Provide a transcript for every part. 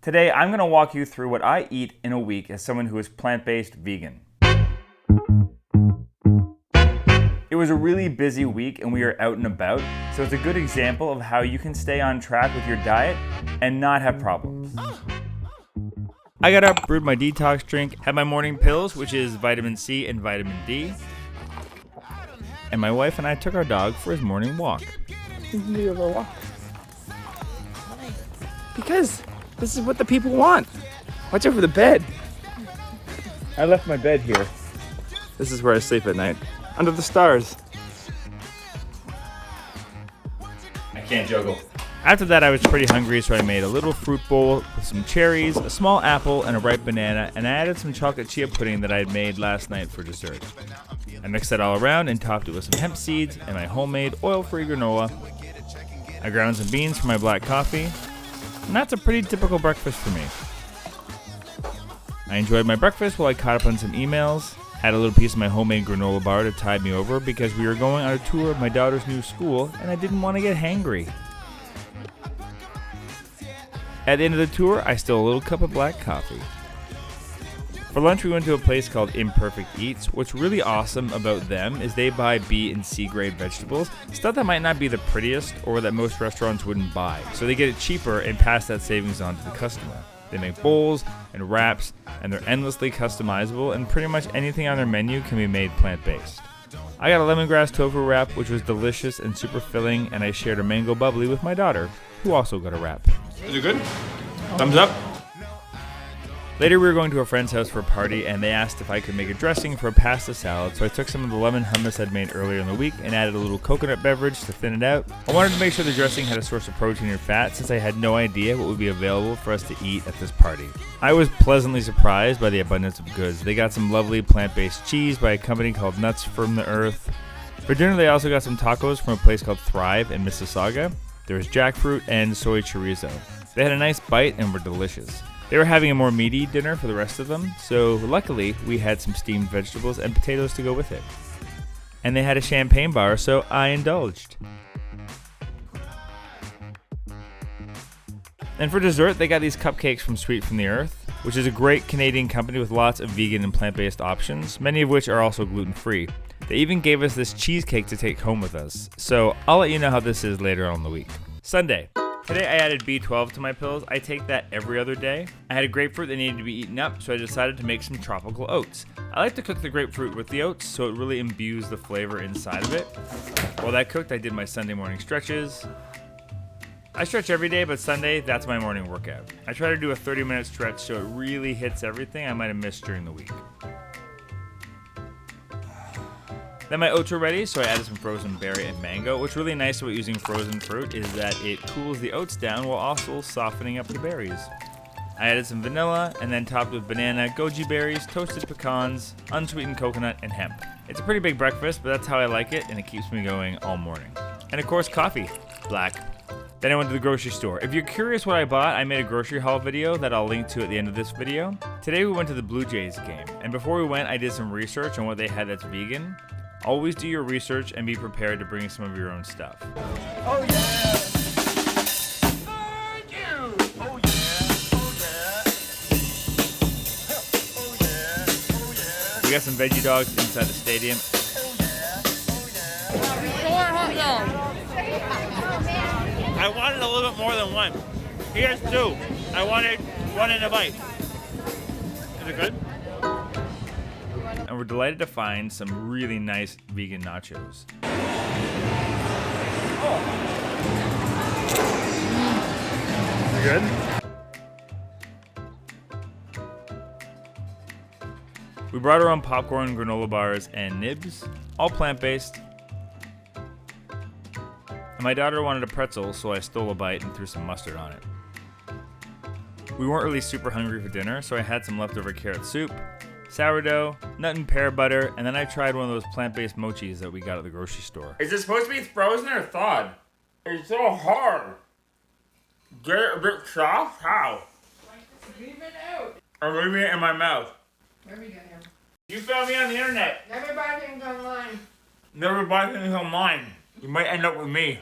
Today, I'm going to walk you through what I eat in a week as someone who is plant-based vegan. It was a really busy week and we are out and about, so it's a good example of how you can stay on track with your diet and not have problems. I got up, brewed my detox drink, had my morning pills, which is vitamin C and vitamin D, and my wife and I took our dog for his morning walk. Because this is what the people want. Watch over the bed. I left my bed here. This is where I sleep at night, under the stars. I can't juggle. After that, I was pretty hungry, so I made a little fruit bowl with some cherries, a small apple, and a ripe banana, and I added some chocolate chia pudding that I had made last night for dessert. I mixed that all around and topped it with some hemp seeds and my homemade oil-free granola. I ground some beans for my black coffee, and that's a pretty typical breakfast for me. I enjoyed my breakfast while I caught up on some emails, had a little piece of my homemade granola bar to tide me over because we were going on a tour of my daughter's new school and I didn't want to get hangry. At the end of the tour, I stole a little cup of black coffee. For lunch, we went to a place called Imperfect Eats. What's really awesome about them is they buy B and C grade vegetables, stuff that might not be the prettiest or that most restaurants wouldn't buy. So they get it cheaper and pass that savings on to the customer. They make bowls and wraps, and they're endlessly customizable, and pretty much anything on their menu can be made plant-based. I got a lemongrass tofu wrap, which was delicious and super filling, and I shared a mango bubbly with my daughter, who also got a wrap. Is it good? Thumbs up? Later, we were going to a friend's house for a party, and they asked if I could make a dressing for a pasta salad, so I took some of the lemon hummus I'd made earlier in the week and added a little coconut beverage to thin it out. I wanted to make sure the dressing had a source of protein and fat since I had no idea what would be available for us to eat at this party. I was pleasantly surprised by the abundance of goods. They got some lovely plant-based cheese by a company called Nuts from the Earth. For dinner, they also got some tacos from a place called Thrive in Mississauga. There was jackfruit and soy chorizo. They had a nice bite and were delicious. They were having a more meaty dinner for the rest of them, so luckily we had some steamed vegetables and potatoes to go with it. And they had a champagne bar, so I indulged. And for dessert, they got these cupcakes from Sweet from the Earth, which is a great Canadian company with lots of vegan and plant-based options, many of which are also gluten-free. They even gave us this cheesecake to take home with us, so I'll let you know how this is later on in the week. Sunday. Today I added B12 to my pills. I take that every other day. I had a grapefruit that needed to be eaten up, so I decided to make some tropical oats. I like to cook the grapefruit with the oats, so it really imbues the flavor inside of it. While that cooked, I did my Sunday morning stretches. I stretch every day, but Sunday, that's my morning workout. I try to do a 30-minute stretch so it really hits everything I might have missed during the week. Then my oats were ready, so I added some frozen berry and mango. What's really nice about using frozen fruit is that it cools the oats down while also softening up the berries. I added some vanilla and then topped with banana, goji berries, toasted pecans, unsweetened coconut, and hemp. It's a pretty big breakfast, but that's how I like it, and it keeps me going all morning. And of course, coffee. Black. Then I went to the grocery store. If you're curious what I bought, I made a grocery haul video that I'll link to at the end of this video. Today we went to the Blue Jays game, and before we went, I did some research on what they had that's vegan. Always do your research and be prepared to bring some of your own stuff. Oh yeah! Thank you! Oh yeah! Oh yeah! Oh yeah! We got some veggie dogs inside the stadium. I wanted a little bit more than one. Here's two. I wanted one in a bite. Is it good? And we're delighted to find some really nice vegan nachos. Oh. Good? We brought our own popcorn, granola bars, and nibs, all plant-based. And my daughter wanted a pretzel, so I stole a bite and threw some mustard on it. We weren't really super hungry for dinner, so I had some leftover carrot soup, sourdough, nut and pear butter, and then I tried one of those plant-based mochis that we got at the grocery store. Is it supposed to be frozen or thawed? It's so hard. Get it a bit soft? How? Leave it out. I'm leaving it in my mouth. Where we go now? You found me on the internet. Never buy things online. Never buy things online. You might end up with me.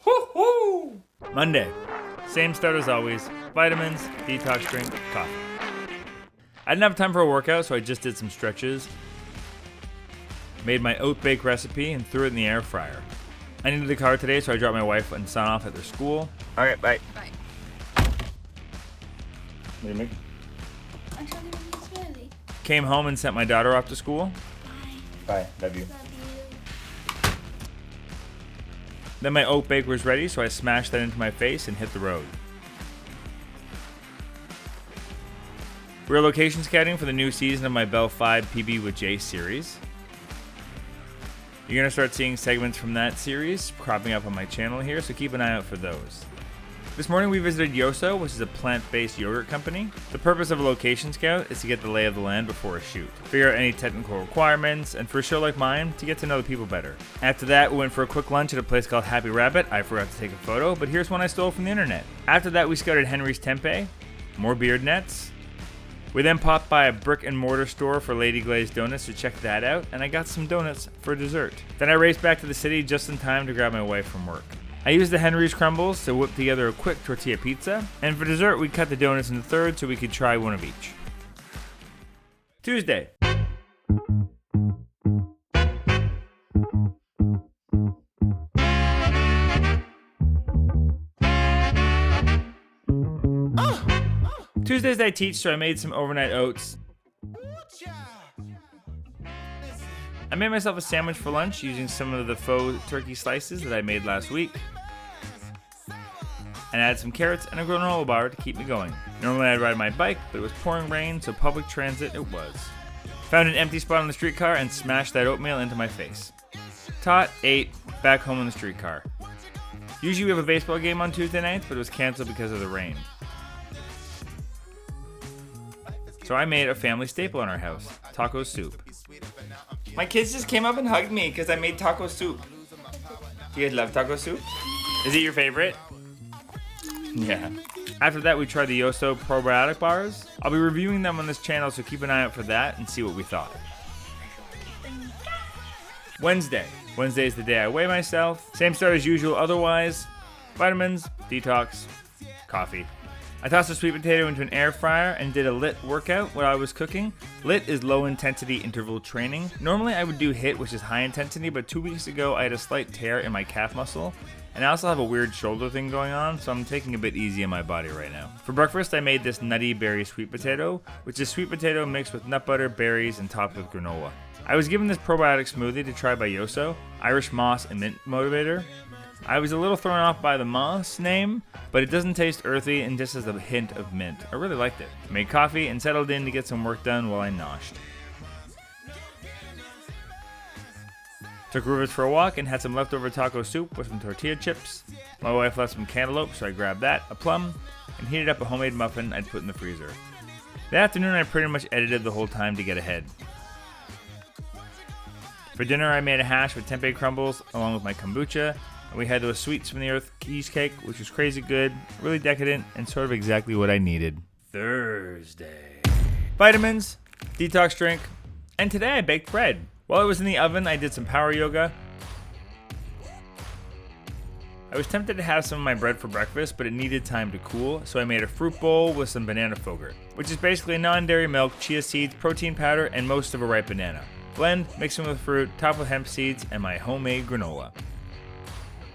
Woo-hoo! Monday. Same start as always. Vitamins, detox drink, coffee. I didn't have time for a workout, so I just did some stretches. Made my oat bake recipe and threw it in the air fryer. I needed the car today, so I dropped my wife and son off at their school. Alright, bye. Bye. What are you making? I'm trying to make a smoothie. Came home and sent my daughter off to school. Bye. Bye. Love you. Love you. Then my oat bake was ready, so I smashed that into my face and hit the road. We're location scouting for the new season of my WFPB with Jay series. You're going to start seeing segments from that series cropping up on my channel here, so keep an eye out for those. This morning we visited Yoso, which is a plant-based yogurt company. The purpose of a location scout is to get the lay of the land before a shoot, figure out any technical requirements, and for a show like mine, to get to know the people better. After that, we went for a quick lunch at a place called Happy Rabbit. I forgot to take a photo, but here's one I stole from the internet. After that, we scouted Henry's Tempeh, more beard nets. We then popped by a brick and mortar store for Lady Glazed donuts to check that out, and I got some donuts for dessert. Then I raced back to the city just in time to grab my wife from work. I used the Henry's crumbles to whip together a quick tortilla pizza, and for dessert we cut the donuts into thirds so we could try one of each. Tuesday. Tuesdays I teach, so I made some overnight oats. I made myself a sandwich for lunch using some of the faux turkey slices that I made last week. And added some carrots and a granola bar to keep me going. Normally I'd ride my bike, but it was pouring rain, so public transit it was. Found an empty spot on the streetcar and smashed that oatmeal into my face. Taught, ate, back home on the streetcar. Usually we have a baseball game on Tuesday nights, but it was canceled because of the rain. So I made a family staple in our house, taco soup. My kids just came up and hugged me because I made taco soup. Do you guys love taco soup? Is it your favorite? Yeah. After that, we tried the Yoso probiotic bars. I'll be reviewing them on this channel, so keep an eye out for that and see what we thought. Wednesday. Wednesday is the day I weigh myself. Same start as usual otherwise. Vitamins, detox, coffee. I tossed a sweet potato into an air fryer and did a LIT workout while I was cooking. LIT is low intensity interval training. Normally I would do HIIT, which is high intensity, but 2 weeks ago I had a slight tear in my calf muscle. And I also have a weird shoulder thing going on, so I'm taking a bit easy on my body right now. For breakfast, I made this nutty berry sweet potato, which is sweet potato mixed with nut butter, berries, and topped with granola. I was given this probiotic smoothie to try by Yoso, Irish Moss and Mint Motivator. I was a little thrown off by the moss name, but it doesn't taste earthy and just has a hint of mint. I really liked it. Made coffee and settled in to get some work done while I noshed. Took Rufus for a walk and had some leftover taco soup with some tortilla chips. My wife left some cantaloupe, so I grabbed that, a plum, and heated up a homemade muffin I'd put in the freezer. That afternoon, I pretty much edited the whole time to get ahead. For dinner, I made a hash with tempeh crumbles along with my kombucha, and we had those sweets from the earth cheesecake, which was crazy good, really decadent, and sort of exactly what I needed. Thursday. Vitamins, detox drink, and today I baked bread. While I was in the oven, I did some power yoga. I was tempted to have some of my bread for breakfast, but it needed time to cool, so I made a fruit bowl with some banana fogurt, which is basically non-dairy milk, chia seeds, protein powder, and most of a ripe banana. Blend, mix them with fruit, top with hemp seeds, and my homemade granola.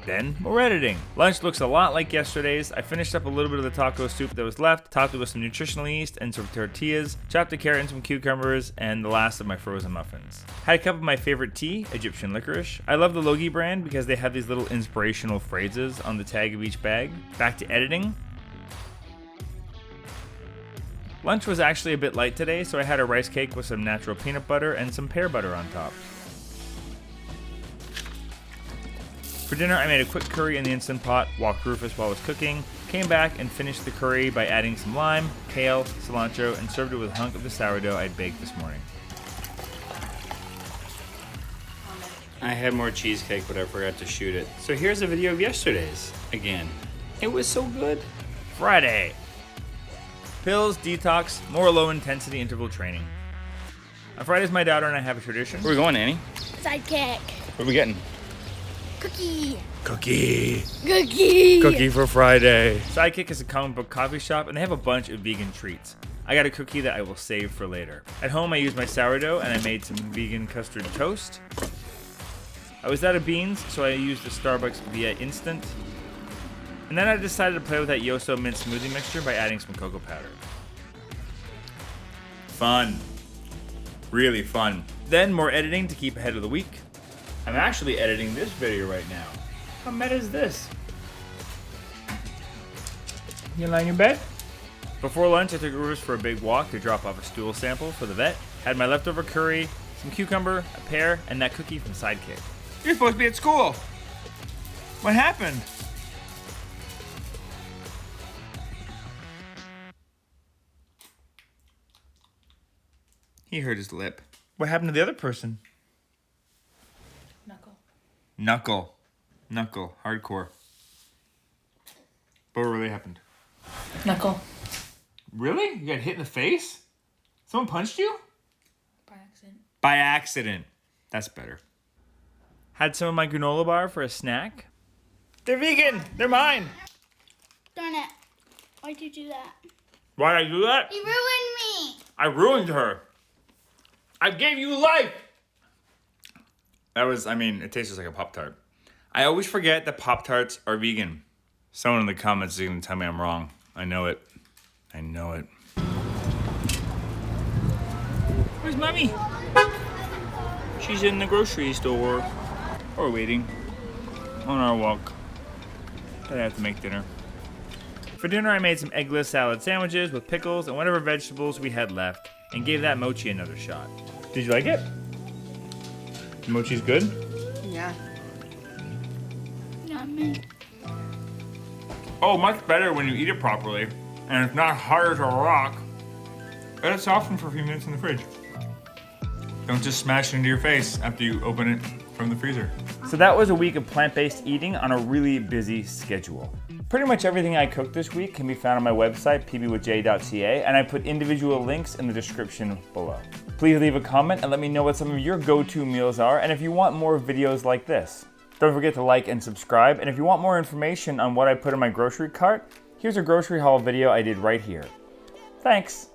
Then, more editing. Lunch looks a lot like yesterday's. I finished up a little bit of the taco soup that was left, topped it with some nutritional yeast and some tortillas, chopped a carrot and some cucumbers, and the last of my frozen muffins. Had a cup of my favorite tea, Egyptian licorice. I love the Logie brand because they have these little inspirational phrases on the tag of each bag. Back to editing. Lunch was actually a bit light today, so I had a rice cake with some natural peanut butter and some pear butter on top. For dinner, I made a quick curry in the Instant Pot, walked Rufus while I was cooking, came back and finished the curry by adding some lime, kale, cilantro, and served it with a hunk of the sourdough I'd baked this morning. I had more cheesecake, but I forgot to shoot it. So here's a video of yesterday's, again. It was so good. Friday. Pills, detox, more low-intensity interval training. On Fridays, my daughter and I have a tradition. Where are we going, Annie? Sidekick. What are we getting? Cookie. Cookie. Cookie. Cookie for Friday. Sidekick is a comic book coffee shop, and they have a bunch of vegan treats. I got a cookie that I will save for later. At home, I used my sourdough, and I made some vegan custard toast. I was out of beans, so I used the Starbucks Via Instant. And then I decided to play with that Yoso mint smoothie mixture by adding some cocoa powder. Fun. Really fun. Then more editing to keep ahead of the week. I'm actually editing this video right now. How meta is this? You lie in your bed? Before lunch, I took Rivers for a big walk to drop off a stool sample for the vet. Had my leftover curry, some cucumber, a pear, and that cookie from Sidekick. You're supposed to be at school. What happened? He hurt his lip. What happened to the other person? Knuckle. Hardcore. But what really happened? Knuckle. Really? You got hit in the face? Someone punched you? By accident. By accident. That's better. Had some of my granola bar for a snack. They're vegan. They're mine. Darn it. Why'd you do that? Why did I do that? You ruined me. I ruined her. I gave you life. It tastes just like a Pop-Tart. I always forget that Pop-Tarts are vegan. Someone in the comments is going to tell me I'm wrong. I know it. Where's Mommy? She's in the grocery store. Or waiting. On our walk. I have to make dinner. For dinner, I made some eggless salad sandwiches with pickles and whatever vegetables we had left, and gave that mochi another shot. Did you like it? The mochi's good? Yeah. Not me. Oh, much better when you eat it properly, and it's not hard as a rock. Let it soften for a few minutes in the fridge. Don't just smash it into your face after you open it from the freezer. So that was a week of plant-based eating on a really busy schedule. Pretty much everything I cooked this week can be found on my website, pbwithj.ca, and I put individual links in the description below. Please leave a comment and let me know what some of your go-to meals are, and if you want more videos like this. Don't forget to like and subscribe, and if you want more information on what I put in my grocery cart, here's a grocery haul video I did right here. Thanks.